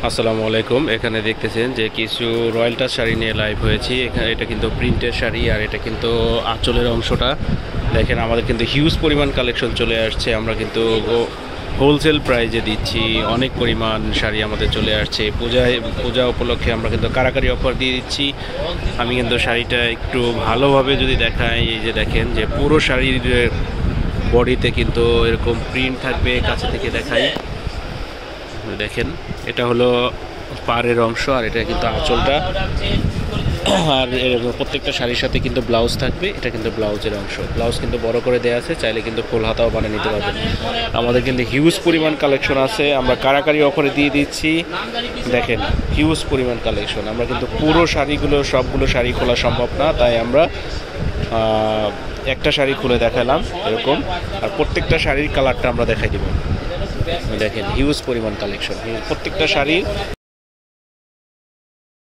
আসসালামু আলাইকুম। এখানে দেখতেছেন যে কিছু রয়্যাল টাচ শাড়ি নিয়ে লাইভ হয়েছি। এখানে এটা কিন্তু প্রিন্টের শাড়ি, আর এটা কিন্তু আঁচলের অংশটা দেখেন। আমাদের কিন্তু হিউজ পরিমাণ কালেকশন চলে আসছে। আমরা কিন্তু হোলসেল প্রাইজে দিচ্ছি। অনেক পরিমাণ শাড়ি আমাদের চলে আসছে। পূজা উপলক্ষে আমরা কিন্তু কারাকারি অফার দিয়ে দিচ্ছি। আমি কিন্তু শাড়িটা একটু ভালোভাবে যদি দেখাই, এই যে দেখেন যে পুরো শাড়ির বডিতে কিন্তু এরকম প্রিন্ট থাকবে। কাছে থেকে দেখাই, দেখেন এটা হলো পাড়ের অংশ, আর এটা কিন্তু আঁচলটা। আর প্রত্যেকটা শাড়ির সাথে কিন্তু ব্লাউজ থাকবে। এটা কিন্তু ব্লাউজের অংশ। ব্লাউজ কিন্তু বড় করে দেওয়া আছে, চাইলে কিন্তু ফুল হাতাও বানিয়ে নিতে পারবেন। আমাদের কিন্তু হিউজ পরিমাণ কালেকশন আছে, আমরা কারাকারি অফারে দিয়ে দিচ্ছি। দেখেন হিউজ পরিমাণ কালেকশন। আমরা কিন্তু পুরো শাড়িগুলো, সবগুলো শাড়ি খোলা সম্ভব না, তাই আমরা একটা শাড়ি খুলে দেখালাম এরকম। আর প্রত্যেকটা শাড়ির কালারটা আমরা দেখাই দিব। দেখেন হিউজ পরিমাণ কালেকশন, প্রত্যেকটা শাড়ি